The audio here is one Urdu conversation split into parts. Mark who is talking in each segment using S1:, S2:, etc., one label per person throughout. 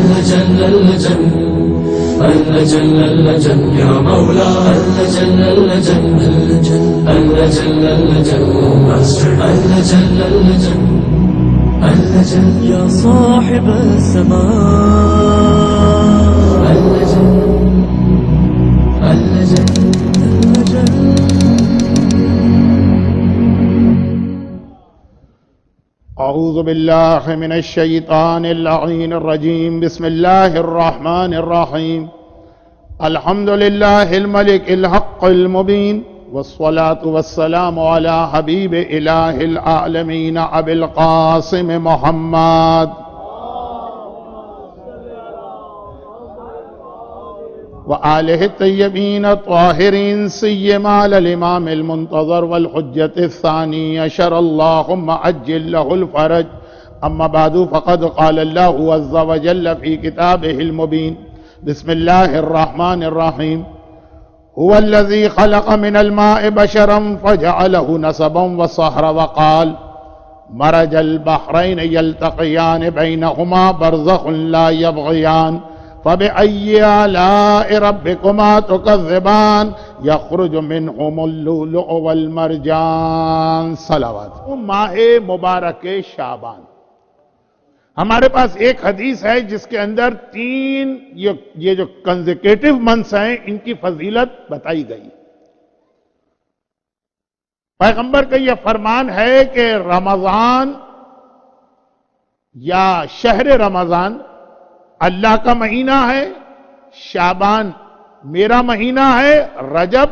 S1: اللجن اللجن اللجن اللجن يا مولا اللجن اللجن اللجن اللجن اللجن اللجن اللجن اللجن يا صاحب السماء اللجن اللجن اللجن.
S2: اعوذ باللہ من الشیطان اللعین الرجیم. بسم اللہ الرحمن الرحیم. الحمد للہ الملک الحق المبین والصلاة والسلام علی حبیب الہ العالمین ابی القاسم محمد وآلہ الطیبین الطاہرین سیما الامام المنتظر والحجة الثانی عشر اللہم عجل له الفرج. اما بعد فقد قال اللہ عز وجل فی کتابہ المبین. بسم اللہ الرحمن الرحیم. هو الذی خلق من الماء بشرا فجعله نسبا وصهرا وقال مرج البحرین یلتقیان بینہما برزخ لا یبغیان فبأي آلاء ربكما تكذبان يخرج منهم اللؤلؤ والمرجان. صلوات. ماہ مبارک شعبان، ہمارے پاس ایک حدیث ہے جس کے اندر تین یہ جو کنزیکیٹو منتھس ہیں ان کی فضیلت بتائی گئی. پیغمبر کا یہ فرمان ہے کہ رمضان یا شہر رمضان اللہ کا مہینہ ہے، شعبان میرا مہینہ ہے، رجب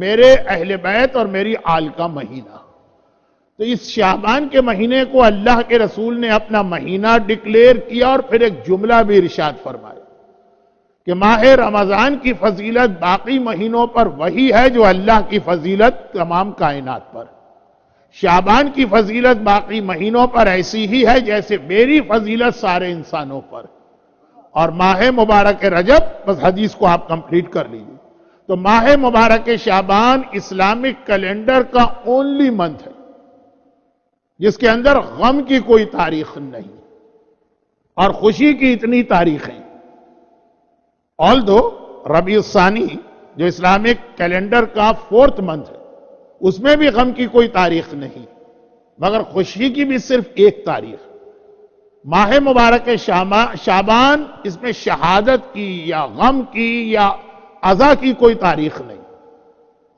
S2: میرے اہل بیت اور میری آل کا مہینہ. تو اس شعبان کے مہینے کو اللہ کے رسول نے اپنا مہینہ ڈکلیئر کیا اور پھر ایک جملہ بھی ارشاد فرمایا کہ ماہ رمضان کی فضیلت باقی مہینوں پر وہی ہے جو اللہ کی فضیلت تمام کائنات پر. شعبان کی فضیلت باقی مہینوں پر ایسی ہی ہے جیسے میری فضیلت سارے انسانوں پر. اور ماہ مبارک رجب، بس حدیث کو آپ کمپلیٹ کر لیجئے. تو ماہ مبارک شعبان اسلامک کیلنڈر کا اونلی منتھ ہے جس کے اندر غم کی کوئی تاریخ نہیں اور خوشی کی اتنی تاریخیں. آلدو ربیع الثانی جو اسلامک کیلنڈر کا 4th منتھ ہے اس میں بھی غم کی کوئی تاریخ نہیں مگر خوشی کی بھی صرف ایک تاریخ. ماہ مبارک شعبان، اس میں شہادت کی یا غم کی یا عزا کی کوئی تاریخ نہیں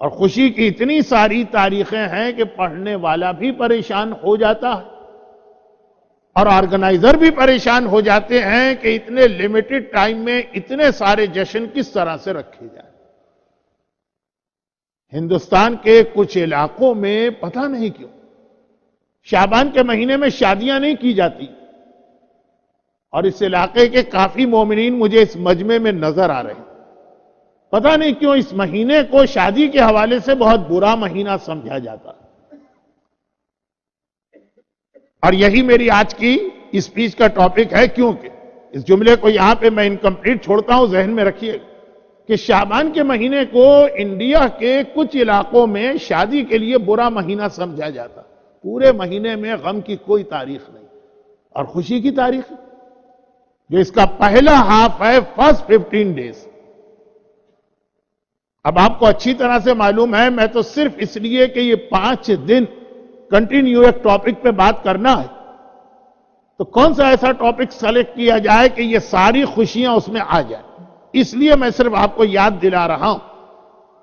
S2: اور خوشی کی اتنی ساری تاریخیں ہیں کہ پڑھنے والا بھی پریشان ہو جاتا ہے اور آرگنائزر بھی پریشان ہو جاتے ہیں کہ اتنے لیمیٹڈ ٹائم میں اتنے سارے جشن کس طرح سے رکھے جائیں. ہندوستان کے کچھ علاقوں میں پتہ نہیں کیوں شعبان کے مہینے میں شادیاں نہیں کی جاتی اور اس علاقے کے کافی مومنین مجھے اس مجمع میں نظر آ رہے ہیں. پتہ نہیں کیوں اس مہینے کو شادی کے حوالے سے بہت برا مہینہ سمجھا جاتا. اور یہی میری آج کی اسپیچ کا ٹاپک ہے، کیونکہ اس جملے کو یہاں پہ میں انکمپلیٹ چھوڑتا ہوں، ذہن میں رکھیے کہ شعبان کے مہینے کو انڈیا کے کچھ علاقوں میں شادی کے لیے برا مہینہ سمجھا جاتا. پورے مہینے میں غم کی کوئی تاریخ نہیں اور خوشی کی تاریخ جو اس کا پہلا ہاف ہے، فرسٹ 15 days. اب آپ کو اچھی طرح سے معلوم ہے، میں تو صرف اس لیے کہ یہ 5 دن کنٹینیو ایک ٹاپک پہ بات کرنا ہے تو کون سا ایسا ٹاپک سلیکٹ کیا جائے کہ یہ ساری خوشیاں اس میں آ جائیں. اس لیے میں صرف آپ کو یاد دلا رہا ہوں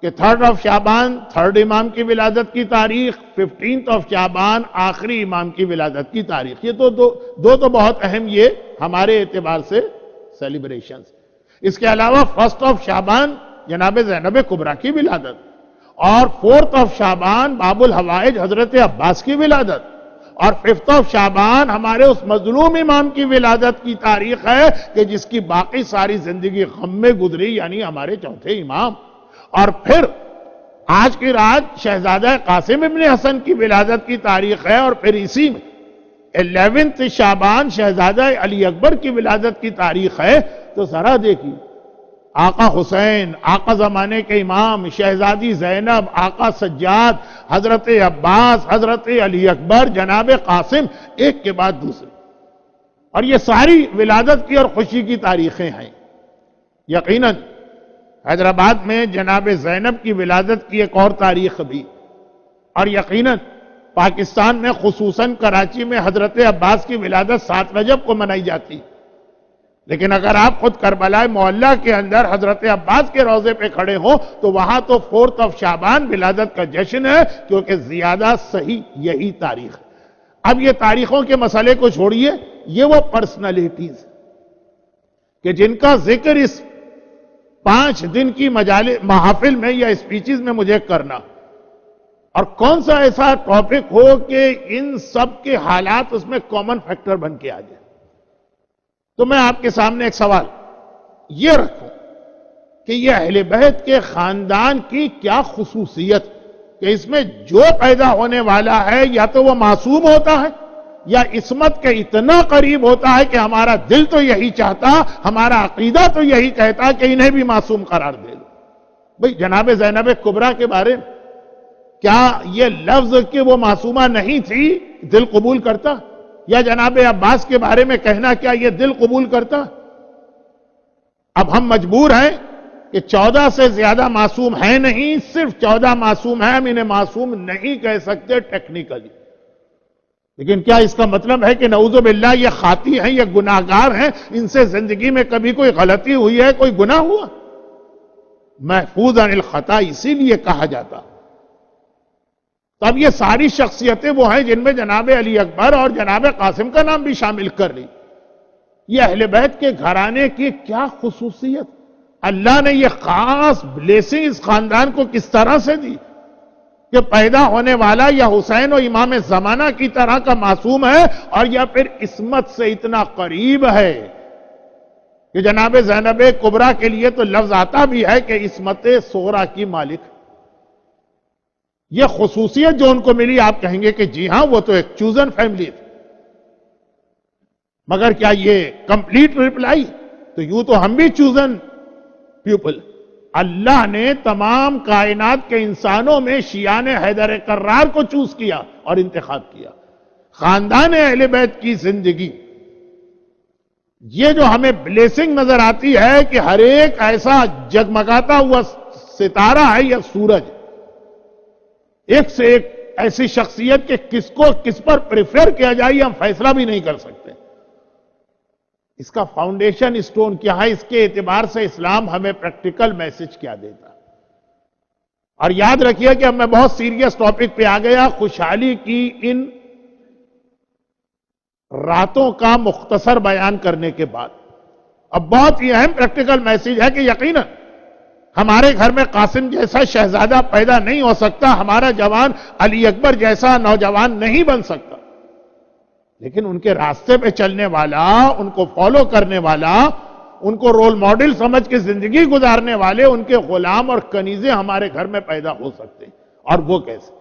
S2: کہ 3rd of شعبان 3rd امام کی ولادت کی تاریخ، 15th of شعبان آخری امام کی ولادت کی تاریخ. یہ تو دو بہت اہم یہ ہمارے اعتبار سے سیلیبریشنز. اس کے علاوہ 1st of شعبان جناب زینب کبریٰ کی ولادت اور 4th of شعبان باب الحوائج حضرت عباس کی ولادت اور 5th of شعبان ہمارے اس مظلوم امام کی ولادت کی تاریخ ہے کہ جس کی باقی ساری زندگی غم میں گزری، یعنی ہمارے چوتھے امام. اور پھر آج کی رات شہزادہ قاسم ابن حسن کی ولادت کی تاریخ ہے اور پھر اسی میں 11th شعبان شہزادہ علی اکبر کی ولادت کی تاریخ ہے. تو ذرا دیکھیے آقا حسین، آقا زمانے کے امام، شہزادی زینب، آقا سجاد، حضرت عباس، حضرت علی اکبر، جناب قاسم، ایک کے بعد دوسرے. اور یہ ساری ولادت کی اور خوشی کی تاریخیں ہیں. یقیناً حیدرآباد میں جناب زینب کی ولادت کی ایک اور تاریخ بھی، اور یقیناً پاکستان میں خصوصاً کراچی میں حضرت عباس کی ولادت 7 رجب کو منائی جاتی. لیکن اگر آپ خود کربلا معلیٰ کے اندر حضرت عباس کے روضے پہ کھڑے ہوں تو وہاں تو 4 شعبان ولادت کا جشن ہے، کیونکہ زیادہ صحیح یہی تاریخ ہے. اب یہ تاریخوں کے مسئلے کو چھوڑیے، یہ وہ پرسنالٹیز کہ جن کا ذکر اس 5 دن کی محافل میں یا اسپیچز میں مجھے کرنا، اور کون سا ایسا ٹاپک ہو کہ ان سب کے حالات اس میں کامن فیکٹر بن کے آ جائے. تو میں آپ کے سامنے ایک سوال یہ رکھوں کہ یہ اہل بیت کے خاندان کی کیا خصوصیت کہ اس میں جو پیدا ہونے والا ہے یا تو وہ معصوم ہوتا ہے یا عصمت کے اتنا قریب ہوتا ہے کہ ہمارا دل تو یہی چاہتا، ہمارا عقیدہ تو یہی کہتا کہ انہیں بھی معصوم قرار دے دو. بھئی جناب زینب کبریٰ کے بارے میں کیا یہ لفظ کہ وہ معصومہ نہیں تھی دل قبول کرتا؟ یا جناب عباس کے بارے میں کہنا کیا یہ دل قبول کرتا؟ اب ہم مجبور ہیں کہ 14 سے زیادہ معصوم ہیں نہیں، صرف 14 معصوم ہیں، ہم انہیں معصوم نہیں کہہ سکتے ٹیکنیکلی. لیکن کیا اس کا مطلب ہے کہ نعوذ باللہ یہ خاطی ہیں، یہ گناہگار ہیں، ان سے زندگی میں کبھی کوئی غلطی ہوئی ہے، کوئی گناہ ہوا؟ محفوظ عن الخطا اسی لیے کہا جاتا. تو اب یہ ساری شخصیتیں وہ ہیں جن میں جناب علی اکبر اور جناب قاسم کا نام بھی شامل کر لی. یہ اہل بیت کے گھرانے کی کیا خصوصیت، اللہ نے یہ خاص بلیسنگ اس خاندان کو کس طرح سے دی کہ پیدا ہونے والا یا حسین و امام زمانہ کی طرح کا معصوم ہے، اور یا پھر عصمت سے اتنا قریب ہے کہ جناب زینب کبریٰ کے لیے تو لفظ آتا بھی ہے کہ عصمت صغریٰ کی مالک. یہ خصوصیت جو ان کو ملی، آپ کہیں گے کہ جی ہاں وہ تو ایک چوزن فیملی تھی. مگر کیا یہ کمپلیٹ ریپلائی؟ تو یوں تو ہم بھی چوزن پیپل. اللہ نے تمام کائنات کے انسانوں میں شیعان حیدر کرار کو چوز کیا اور انتخاب کیا. خاندان اہل بیت کی زندگی یہ جو ہمیں بلیسنگ نظر آتی ہے کہ ہر ایک ایسا جگمگاتا ہوا ستارہ ہے یا سورج، ایک سے ایک ایسی شخصیت کہ کس کو کس پر پریفر کیا جائے ہم فیصلہ بھی نہیں کر سکتے. اس کا فاؤنڈیشن اسٹون کیا ہے، اس کے اعتبار سے اسلام ہمیں پریکٹیکل میسج کیا دیتا. اور یاد رکھیے کہ اب میں بہت سیریس ٹاپک پہ آ گیا. خوشحالی کی ان راتوں کا مختصر بیان کرنے کے بعد اب بہت ہی اہم پریکٹیکل میسج ہے کہ یقیناً ہمارے گھر میں قاسم جیسا شہزادہ پیدا نہیں ہو سکتا، ہمارا جوان علی اکبر جیسا نوجوان نہیں بن سکتا، لیکن ان کے راستے پہ چلنے والا، ان کو فالو کرنے والا، ان کو رول ماڈل سمجھ کے زندگی گزارنے والے، ان کے غلام اور کنیزیں ہمارے گھر میں پیدا ہو سکتے ہیں. اور وہ کیسے؟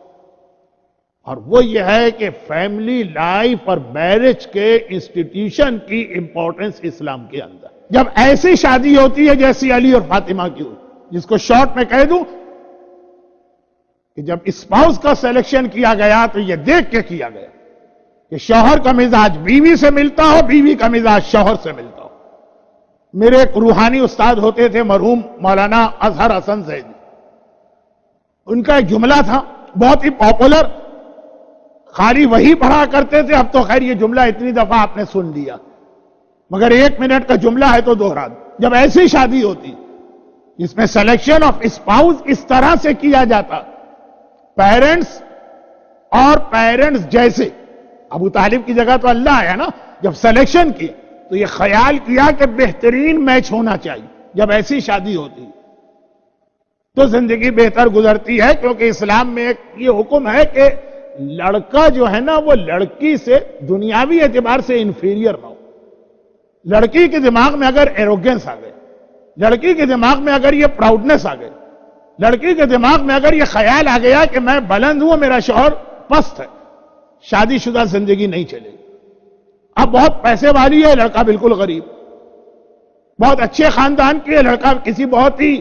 S2: اور وہ یہ ہے کہ فیملی لائف اور میرج کے انسٹیٹیوشن کی امپورٹنس اسلام کے اندر. جب ایسی شادی ہوتی ہے جیسی علی اور فاطمہ کی ہوئی، جس کو شارٹ میں کہہ دوں کہ جب اسپاؤس کا سلیکشن کیا گیا تو یہ دیکھ کے کیا گیا کہ شوہر کا مزاج بیوی سے ملتا ہو، بیوی کا مزاج شوہر سے ملتا ہو. میرے ایک روحانی استاد ہوتے تھے مرحوم مولانا اظہر حسن زیدی. ان کا ایک جملہ تھا بہت ہی پاپولر، خالی وہی پڑھا کرتے تھے. اب تو خیر یہ جملہ اتنی دفعہ آپ نے سن لیا، مگر 1 منٹ کا جملہ ہے تو دوہرا دوں. جب ایسی شادی ہوتی جس میں سلیکشن آف اسپاؤس اس طرح سے کیا جاتا، پیرنٹس اور پیرنٹس جیسے، ابو طالب کی جگہ تو اللہ ہے نا، جب سلیکشن کی تو یہ خیال کیا کہ بہترین میچ ہونا چاہیے. جب ایسی شادی ہوتی تو زندگی بہتر گزرتی ہے، کیونکہ اسلام میں ایک یہ حکم ہے کہ لڑکا جو ہے نا وہ لڑکی سے دنیاوی اعتبار سے انفیریئر نہ ہو. لڑکی کے دماغ میں اگر ایروگنس آ گئے، لڑکی کے دماغ میں اگر یہ پراؤڈنس آ گئی، لڑکی کے دماغ میں اگر یہ خیال آ گیا کہ میں بلند ہوں میرا شوہر پست ہے، شادی شدہ زندگی نہیں چلے گی. اب بہت پیسے والی ہے، لڑکا بالکل غریب، بہت اچھے خاندان کی ہے، لڑکا کسی بہت ہی،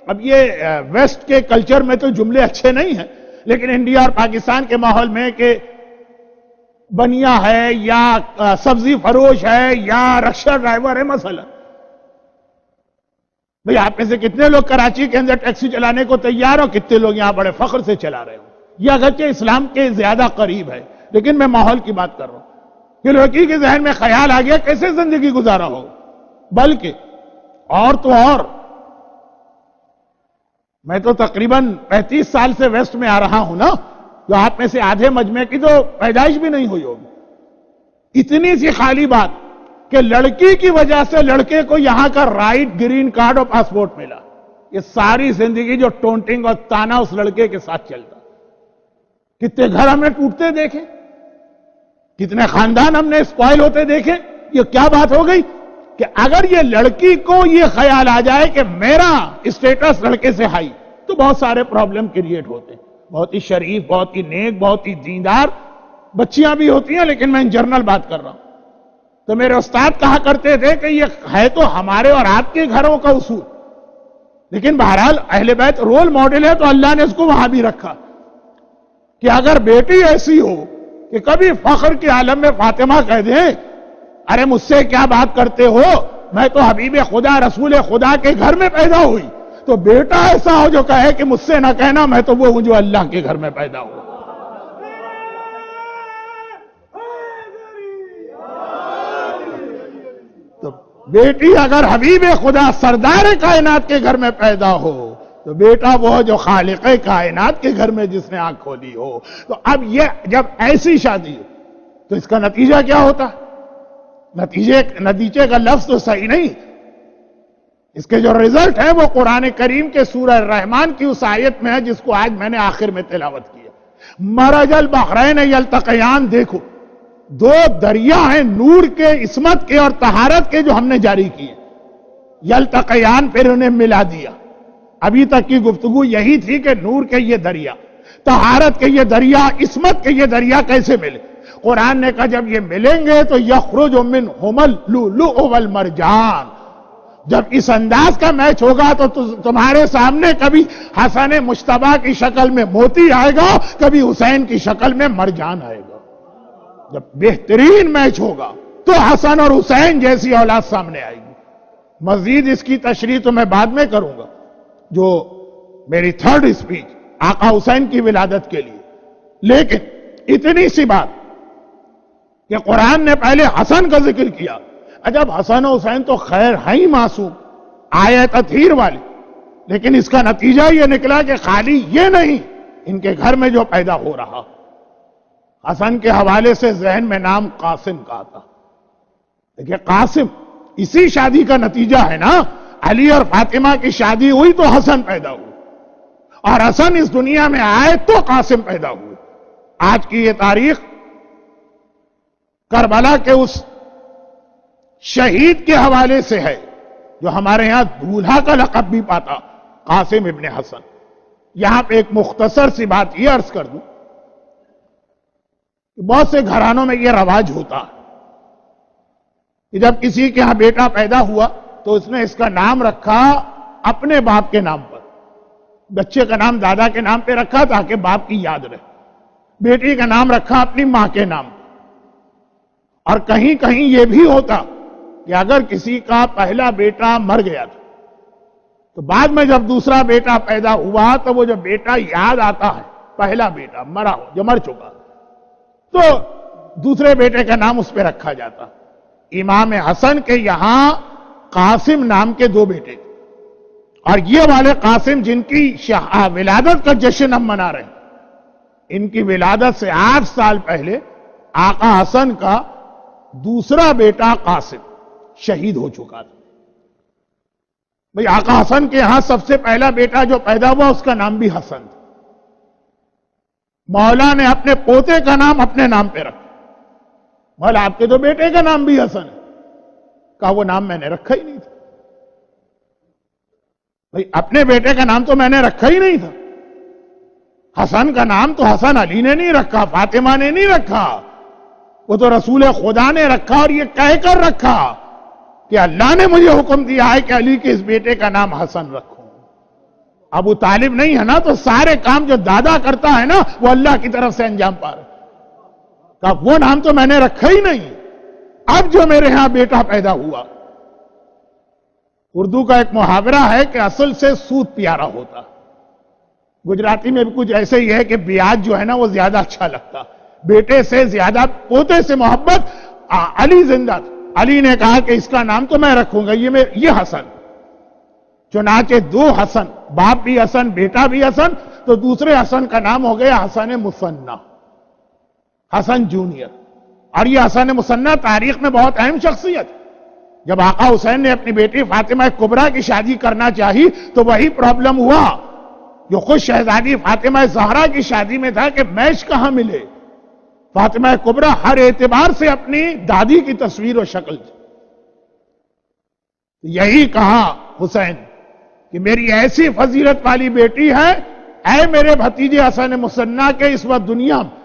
S2: اب یہ ویسٹ کے کلچر میں تو جملے اچھے نہیں ہیں، لیکن انڈیا اور پاکستان کے ماحول میں کہ بنیا ہے یا سبزی فروش ہے یا رکشہ ڈرائیور ہے مثلا. بھئی آپ میں سے کتنے لوگ کراچی کے اندر ٹیکسی چلانے کو تیار ہو؟ کتنے لوگ یہاں بڑے فخر سے چلا رہے ہو؟ یہ اگرچہ اسلام کے زیادہ قریب ہے، لیکن میں ماحول کی بات کر رہا ہوں کہ لڑکی کے ذہن میں خیال آ گیا کیسے زندگی گزارا ہو. بلکہ اور تو اور میں تو تقریباً 35 سال سے ویسٹ میں آ رہا ہوں نا، جو آپ میں سے آدھے مجمع کی تو پیدائش بھی نہیں ہوئی ہوگی. اتنی سی خالی بات کہ لڑکی کی وجہ سے لڑکے کو یہاں کا رائٹ، گرین کارڈ اور پاسپورٹ ملا. یہ ساری زندگی جو ٹونٹنگ اور تانا اس لڑکے کے ساتھ چلتا. کتنے گھر ہم نے ٹوٹتے دیکھے، کتنے خاندان ہم نے اسپوائل ہوتے دیکھے. یہ کیا بات ہو گئی کہ اگر یہ لڑکی کو یہ خیال آ جائے کہ میرا اسٹیٹس لڑکے سے ہائی، تو بہت سارے پرابلم کریٹ ہوتے ہیں. بہت ہی شریف، بہت ہی نیک، بہت ہی دیندار بچیاں بھی ہوتی ہیں، لیکن میں ان جنرل بات کر رہا ہوں. تو میرے استاد کہا کرتے تھے کہ یہ ہے تو ہمارے اور آپ کے گھروں کا اصول، لیکن بہرحال اہل بیت رول ماڈل ہے تو اللہ نے اس کو وہاں بھی رکھا کہ اگر بیٹی ایسی ہو کہ کبھی فخر کے عالم میں فاطمہ کہہ دیں ارے مجھ سے کیا بات کرتے ہو، میں تو حبیب خدا رسول خدا کے گھر میں پیدا ہوئی، تو بیٹا ایسا ہو جو کہے کہ مجھ سے نہ کہنا میں تو وہ ہوں جو اللہ کے گھر میں پیدا ہوا. تو بیٹی اگر حبیب خدا سردار کائنات کے گھر میں پیدا ہو تو بیٹا وہ جو خالق کائنات کے گھر میں جس نے آنکھ کھولی ہو. تو اب یہ جب ایسی شادی ہو تو اس کا نتیجہ کیا ہوتا؟ نتیجے کا لفظ تو صحیح نہیں، اس کے جو رزلٹ ہے وہ قرآن کریم کے سورہ الرحمن کی اس آیت میں ہے جس کو آج میں نے آخر میں تلاوت کیا. مرج البحرین یلتقیان، دیکھو دو دریا ہیں نور کے، عصمت کے اور طہارت کے جو ہم نے جاری کیے. یلتقیان پھر انہیں ملا دیا. ابھی تک کی گفتگو یہی تھی کہ نور کے یہ دریا، طہارت کے یہ دریا، عصمت کے یہ دریا کیسے ملے. قرآن نے کہا جب یہ ملیں گے تو یخرج منہما اللؤلؤ والمرجان. جب اس انداز کا میچ ہوگا تو تمہارے سامنے کبھی حسن مجتبیٰ کی شکل میں موتی آئے گا، کبھی حسین کی شکل میں مرجان آئے گا. جب بہترین میچ ہوگا تو حسن اور حسین جیسی اولاد سامنے آئے گی. مزید اس کی تشریح تو میں بعد میں کروں گا، جو میری تھرڈ اسپیچ آقا حسین کی ولادت کے لیے. لیکن اتنی سی بات کہ قرآن نے پہلے حسن کا ذکر کیا. جب حسن و حسین تو خیر ہیں ہی معصوم، آئے تطہیر والے، لیکن اس کا نتیجہ یہ نکلا کہ خالی یہ نہیں، ان کے گھر میں جو پیدا ہو رہا. حسن کے حوالے سے ذہن میں نام قاسم کا آتا. دیکھیں قاسم اسی شادی کا نتیجہ ہے نا. علی اور فاطمہ کی شادی ہوئی تو حسن پیدا ہوئی، اور حسن اس دنیا میں آئے تو قاسم پیدا ہوئے. آج کی یہ تاریخ کربلا کے اس شہید کے حوالے سے ہے جو ہمارے ہاں دولہا کا لقب بھی پاتا، قاسم ابن حسن. یہاں پہ ایک مختصر سی بات یہ عرض کر دوں کہ بہت سے گھرانوں میں یہ رواج ہوتا ہے کہ جب کسی کے ہاں بیٹا پیدا ہوا تو اس نے اس کا نام رکھا اپنے باپ کے نام پر. بچے کا نام دادا کے نام پہ رکھا تاکہ باپ کی یاد رہے. بیٹی کا نام رکھا اپنی ماں کے نام پر. اور کہیں کہیں یہ بھی ہوتا کہ اگر کسی کا پہلا بیٹا مر گیا تھا تو بعد میں جب دوسرا بیٹا پیدا ہوا تو وہ جو بیٹا یاد آتا ہے، پہلا بیٹا مرا ہو جو مر چکا، تو دوسرے بیٹے کا نام اس پہ رکھا جاتا. امام حسن کے یہاں قاسم نام کے دو بیٹے تھے، اور یہ والے قاسم جن کی ولادت کا جشن ہم منا رہے ہیں، ان کی ولادت سے 8 سال پہلے آقا حسن کا دوسرا بیٹا قاسم شہید ہو چکا تھا. بھئی آقا حسن کے ہاں سب سے پہلا بیٹا جو پیدا ہوا اس کا نام بھی حسن تھا. مولا نے اپنے پوتے کا نام اپنے نام پہ رکھا. مولا آپ کے تو بیٹے کا نام بھی حسن ہے. کہا وہ نام میں نے رکھا ہی نہیں تھا. بھئی اپنے بیٹے کا نام تو میں نے رکھا ہی نہیں تھا. حسن کا نام تو حسن علی نے نہیں رکھا، فاطمہ نے نہیں رکھا، وہ تو رسول خدا نے رکھا، اور یہ کہہ کر رکھا کہ اللہ نے مجھے حکم دیا ہے کہ علی کے اس بیٹے کا نام حسن رکھوں. ابو طالب نہیں ہے نا، تو سارے کام جو دادا کرتا ہے نا وہ اللہ کی طرف سے انجام پا رہے. کہا وہ نام تو میں نے رکھا ہی نہیں، اب جو میرے ہاں بیٹا پیدا ہوا۔ اردو کا ایک محاورہ ہے کہ اصل سے سود پیارا ہوتا، گجراتی میں بھی کچھ ایسے ہی ہے کہ بیاج جو ہے نا وہ زیادہ اچھا لگتا، بیٹے سے زیادہ پوتے سے محبت۔ علی زندہ تھا، علی نے کہا کہ اس کا نام تو میں رکھوں گا یہ حسن، چنانچہ دو حسن، باپ بھی حسن بیٹا بھی حسن، تو دوسرے حسن کا نام ہو گیا حسن مثنی، حسن جونیئر۔ اور یہ حسن مثنی تاریخ میں بہت اہم شخصیت۔ جب آقا حسین نے اپنی بیٹی فاطمہ کبریٰ کی شادی کرنا چاہی تو وہی پرابلم ہوا جو خود شہزادی فاطمہ زہرا کی شادی میں تھا کہ میچ کہاں ملے۔ فاطمہ کبریٰ ہر اعتبار سے اپنی دادی کی تصویر و شکل تھی۔ یہی کہا حسین کہ میری ایسی فضیلت والی بیٹی ہے، اے میرے بھتیجے حسن مثنی کے اس وقت دنیا میں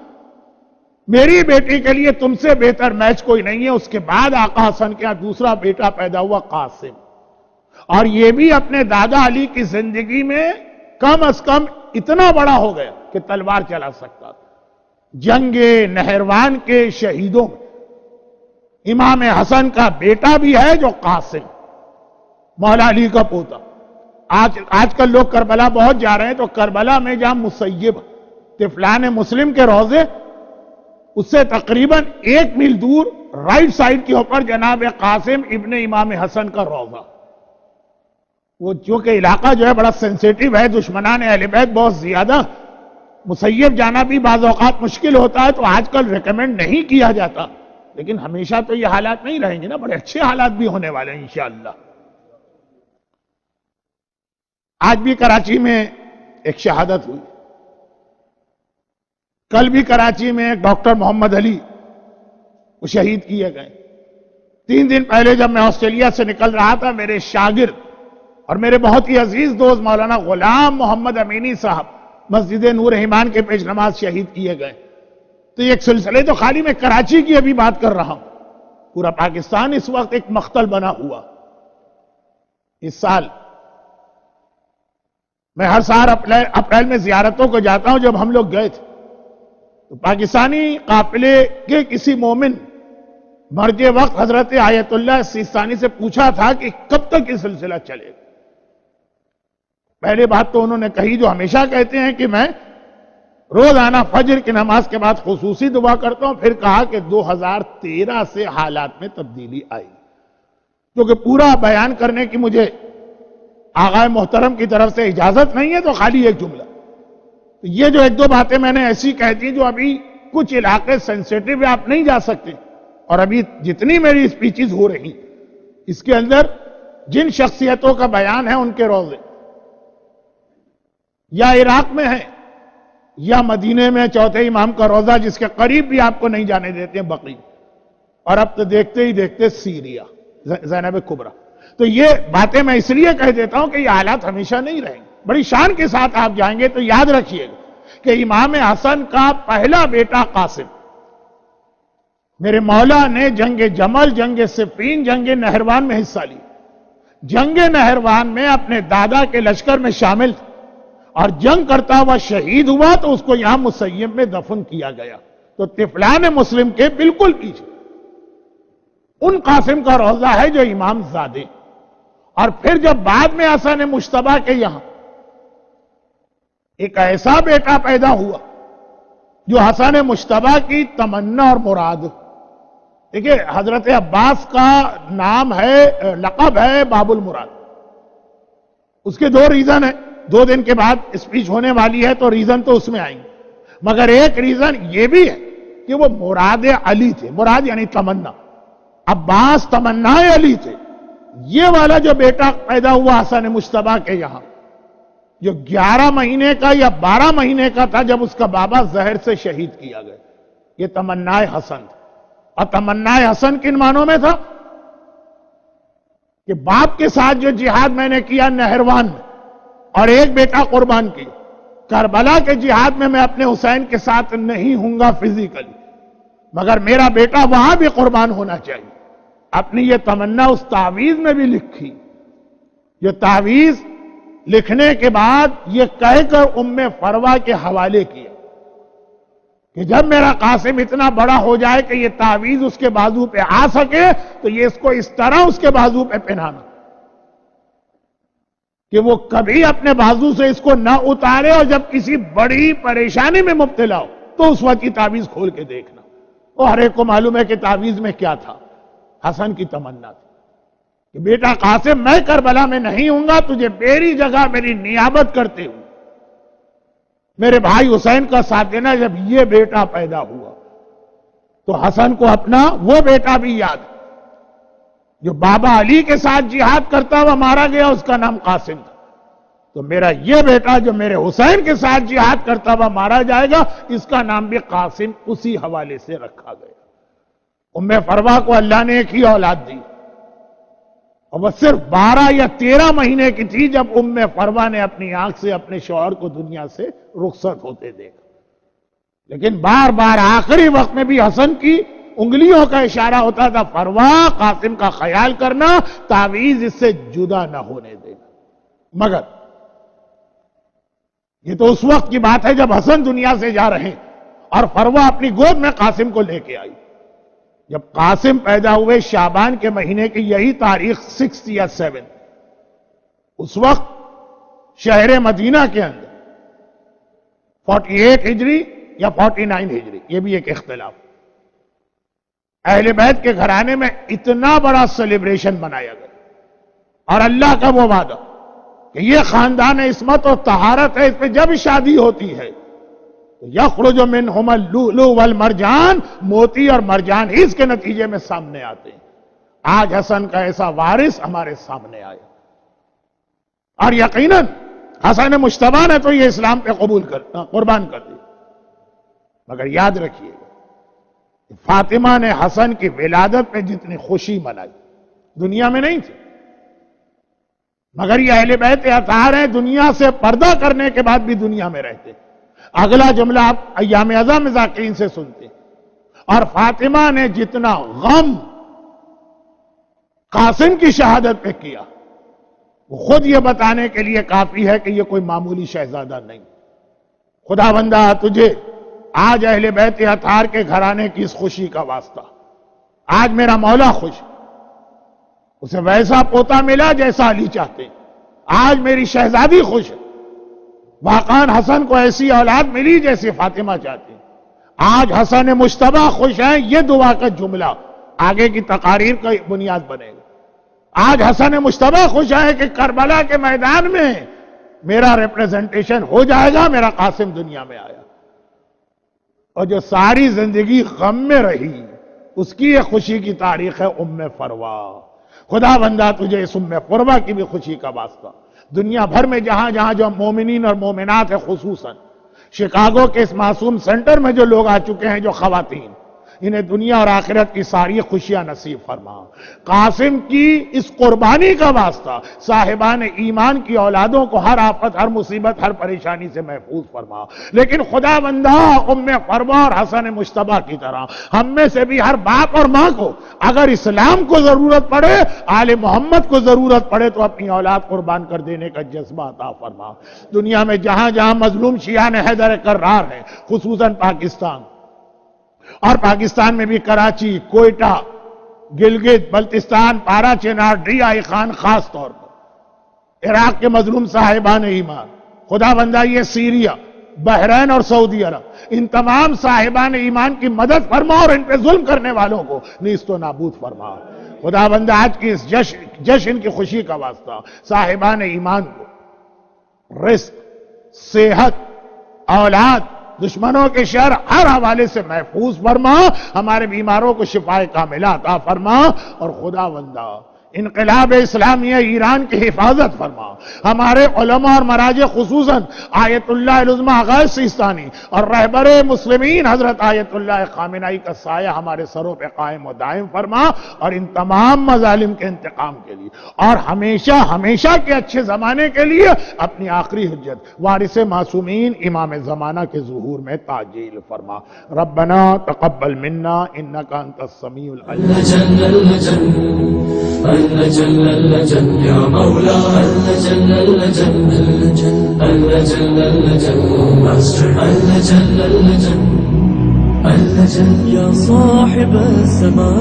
S2: میری بیٹی کے لیے تم سے بہتر میچ کوئی نہیں ہے۔ اس کے بعد آقا حسن کے دوسرا بیٹا پیدا ہوا قاسم، اور یہ بھی اپنے دادا علی کی زندگی میں کم از کم اتنا بڑا ہو گیا کہ تلوار چلا سکتا تھا۔ جنگ نہروان کے شہیدوں میں امام حسن کا بیٹا بھی ہے جو قاسم، مولا علی کا پوتا۔ آج کل لوگ کربلا بہت جا رہے ہیں، تو کربلا میں جہاں مسیب طفلان مسلم کے روضے، اس سے تقریباً 1 میل دور رائٹ سائڈ کے اوپر جناب قاسم ابن امام حسن کا روضہ۔ وہ چونکہ علاقہ جو ہے بڑا سینسیٹیو ہے، دشمنان اہل بیت بہت زیادہ، مسیب جانا بھی بعض اوقات مشکل ہوتا ہے، تو آج کل ریکمینڈ نہیں کیا جاتا، لیکن ہمیشہ تو یہ حالات نہیں رہیں گے نا، بڑے اچھے حالات بھی ہونے والے ہیں انشاءاللہ۔ آج بھی کراچی میں ایک شہادت ہوئی، کل بھی کراچی میں ایک ڈاکٹر محمد علی وہ شہید کیے گئے۔ 3 دن پہلے جب میں آسٹریلیا سے نکل رہا تھا، میرے شاگرد اور میرے بہت ہی عزیز دوست مولانا غلام محمد امینی صاحب مسجد نور ایمان کے پیش نماز شہید کیے گئے۔ تو یہ ایک سلسلے تو خالی میں کراچی کی ابھی بات کر رہا ہوں، پورا پاکستان اس وقت ایک مقتل بنا ہوا۔ اس سال میں ہر سال اپریل میں زیارتوں کو جاتا ہوں، جب ہم لوگ گئے تھے تو پاکستانی قافلے کے کسی مومن مرج وقت حضرت آیت اللہ سیستانی سے پوچھا تھا کہ کب تک یہ سلسلہ چلے گا۔ پہلے بات تو انہوں نے کہی جو ہمیشہ کہتے ہیں کہ میں روزانہ فجر کی نماز کے بعد خصوصی دعا کرتا ہوں، پھر کہا کہ 2013 سے حالات میں تبدیلی آئی، کیونکہ پورا بیان کرنے کی مجھے آغا محترم کی طرف سے اجازت نہیں ہے، تو خالی ایک جملہ، یہ جو 1-2 باتیں میں نے ایسی کہہ دی جو ابھی کچھ علاقے سینسیٹیو آپ نہیں جا سکتے، اور ابھی جتنی میری اسپیچز ہو رہی اس کے اندر جن شخصیتوں کا بیان ہے ان کے روزے یا عراق میں ہے یا مدینے میں چوتھے امام کا روزہ جس کے قریب بھی آپ کو نہیں جانے دیتے ہیں بقی، اور اب تو دیکھتے ہی دیکھتے سیریا زینب کبریٰ۔ تو یہ باتیں میں اس لیے کہہ دیتا ہوں کہ یہ حالات ہمیشہ نہیں رہیں گے، بڑی شان کے ساتھ آپ جائیں گے تو یاد رکھیے گا کہ امام حسن کا پہلا بیٹا قاسم، میرے مولا نے جنگ جمل، جنگ صفین، جنگ نہروان میں حصہ لی۔ جنگ نہروان میں اپنے دادا کے لشکر میں شامل تھا اور جنگ کرتا ہوا شہید ہوا تو اس کو یہاں مسیب میں دفن کیا گیا۔ تو طفلان مسلم کے بالکل پیچھے ان قاسم کا روضہ ہے جو امام زادے، اور پھر جب بعد میں حسن مجتبیٰ کے یہاں ایک ایسا بیٹا پیدا ہوا جو حسن مجتبیٰ کی تمنا اور مراد۔ دیکھیے حضرت عباس کا نام ہے، لقب ہے باب المراد۔ اس کے 2 ریزن ہیں، 2 دن کے بعد اسپیچ ہونے والی ہے تو ریزن تو اس میں آئیں گے، مگر ایک ریزن یہ بھی ہے کہ وہ مراد علی تھے، مراد یعنی تمنا، عباس تمنا علی تھے۔ یہ والا جو بیٹا پیدا ہوا حسن مجتبیٰ کے یہاں، جو 11 مہینے کا یا 12 مہینے کا تھا جب اس کا بابا زہر سے شہید کیا گیا، یہ تمنا حسن تھا۔ اور تمنا حسن کن معنوں میں تھا کہ باپ کے ساتھ جو جہاد میں نے کیا نہروان میں اور ایک بیٹا قربان کیا، کربلا کے جہاد میں اپنے حسین کے ساتھ نہیں ہوں گا فزیکلی، مگر میرا بیٹا وہاں بھی قربان ہونا چاہیے۔ اپنی یہ تمنا اس تعویذ میں بھی لکھی، یہ تعویذ لکھنے کے بعد یہ کہہ کر ام فروا کے حوالے کیا کہ جب میرا قاسم اتنا بڑا ہو جائے کہ یہ تعویذ اس کے بازو پہ آ سکے تو یہ اس کو اس طرح اس کے بازو پہ پہنانا کہ وہ کبھی اپنے بازو سے اس کو نہ اتارے، اور جب کسی بڑی پریشانی میں مبتلا ہو تو اس وقت کی تعویذ کھول کے دیکھنا۔ وہ ہر ایک کو معلوم ہے کہ تعویذ میں کیا تھا۔ حسن کی تمنا تھی کہ بیٹا قاسم، میں کربلا میں نہیں ہوں گا، تجھے میری جگہ میری نیابت کرتے ہوں میرے بھائی حسین کا ساتھ دینا۔ جب یہ بیٹا پیدا ہوا تو حسن کو اپنا وہ بیٹا بھی یاد جو بابا علی کے ساتھ جہاد کرتا ہوا مارا گیا، اس کا نام قاسم تھا۔ تو میرا یہ بیٹا جو میرے حسین کے ساتھ جہاد کرتا ہوا مارا جائے گا، اس کا نام بھی قاسم اسی حوالے سے رکھا گیا۔ ام فروا کو اللہ نے ایک ہی اولاد دی، اور وہ صرف 12 یا 13 مہینے کی تھی جب ام فروا نے اپنی آنکھ سے اپنے شوہر کو دنیا سے رخصت ہوتے دیکھا، لیکن بار بار آخری وقت میں بھی حسن کی انگلیوں کا اشارہ ہوتا تھا، فروا قاسم کا خیال کرنا، تعویذ اس سے جدا نہ ہونے دینا۔ مگر یہ تو اس وقت کی بات ہے جب حسن دنیا سے جا رہے اور فروا اپنی گود میں قاسم کو لے کے آئی۔ جب قاسم پیدا ہوئے شعبان کے مہینے کی یہی تاریخ 6 یا 7، اس وقت شہر مدینہ کے اندر 48 ہجری یا 49 ہجری، یہ بھی ایک اختلاف، اہل بیت کے گھرانے میں اتنا بڑا سیلیبریشن منایا گیا، اور اللہ کا وہ وعدہ کہ یہ خاندان عصمت اور طہارت ہے، اس پہ جب شادی ہوتی ہے یخرج منہما اللؤلؤ والمرجان، موتی اور مرجان ہی اس کے نتیجے میں سامنے آتے ہیں۔ آج حسن کا ایسا وارث ہمارے سامنے آیا، اور یقیناً حسن مجتبیٰ نے تو یہ اسلام پہ قربان کر دی۔ مگر یاد رکھیے فاطمہ نے حسن کی ولادت میں جتنی خوشی منائی دنیا میں نہیں تھی، مگر یہ اہل بیت اطہار ہیں، دنیا سے پردہ کرنے کے بعد بھی دنیا میں رہتے۔ اگلا جملہ آپ ایام ازاں میں ذاکرین سے سنتے، اور فاطمہ نے جتنا غم قاسم کی شہادت پہ کیا وہ خود یہ بتانے کے لیے کافی ہے کہ یہ کوئی معمولی شہزادہ نہیں۔ خدا بندہ تجھے آج اہل بیت اطہار کے گھرانے کی اس خوشی کا واسطہ، آج میرا مولا خوش، اسے ویسا پوتا ملا جیسا علی چاہتے، آج میری شہزادی خوش ہے، واقعاً حسن کو ایسی اولاد ملی جیسی فاطمہ چاہتی، آج حسن مجتبیٰ خوش ہیں، یہ دعا کا جملہ آگے کی تقاریر کا بنیاد بنے گا۔ آج حسن مجتبیٰ خوش ہیں کہ کربلا کے میدان میں میرا ریپریزنٹیشن ہو جائے گا، میرا قاسم دنیا میں آیا۔ اور جو ساری زندگی غم میں رہی اس کی یہ خوشی کی تاریخ ہے ام فروا۔ خدا بندہ تجھے اس ام فروا کی بھی خوشی کا واسطہ، دنیا بھر میں جہاں جہاں جو مومنین اور مومنات ہیں، خصوصاً شکاگو کے اس معصوم سینٹر میں جو لوگ آ چکے ہیں، جو خواتین، انہیں دنیا اور آخرت کی ساری خوشیاں نصیب فرما۔ قاسم کی اس قربانی کا واسطہ صاحبان ایمان کی اولادوں کو ہر آفت، ہر مصیبت، ہر پریشانی سے محفوظ فرما۔ لیکن خدا بندہ ام فروا اور حسن مجتبیٰ کی طرح ہم میں سے بھی ہر باپ اور ماں کو اگر اسلام کو ضرورت پڑے، آل محمد کو ضرورت پڑے تو اپنی اولاد قربان کر دینے کا جذبہ عطا فرما۔ دنیا میں جہاں جہاں مظلوم شیعان حیدر کرار ہیں، خصوصاً پاکستان، اور پاکستان میں بھی کراچی، کوئٹہ، گلگت، بلتستان، پارا چنار، ڈی آئی خان، خاص طور پر عراق کے مظلوم صاحبان ایمان، خدا بندہ یہ سیریا، بحرین اور سعودی عرب، ان تمام صاحبان ایمان کی مدد فرما اور ان پہ ظلم کرنے والوں کو نیست و نابود فرما۔ خدا بندہ آج کی اس جشن کی خوشی کا واسطہ صاحبان ایمان کو رزق، صحت، اولاد، دشمنوں کے شر ہر حوالے سے محفوظ فرما، ہمارے بیماروں کو شفائے کاملہ عطا فرما، اور خدا بندہ انقلاب اسلامیہ ایران کی حفاظت فرما۔ ہمارے علماء اور مراجع خصوصاً آیت اللہ العظمی آغا سیستانی اور رہبر مسلمین حضرت آیت اللہ خامنائی کا سایہ ہمارے سروں پہ قائم و دائم فرما، اور ان تمام مظالم کے انتقام کے لیے اور ہمیشہ ہمیشہ کے اچھے زمانے کے لیے اپنی آخری حجت وارث معصومین امام زمانہ کے ظہور میں تعجیل فرما۔ ربنا تقبل منا انک انت السمیع العلیم۔
S1: اللجن اللجن يا مولا اللجن اللجن اللجن اللجن اللجن ماستر اللجن اللجن اللجل يا صاحب الزمان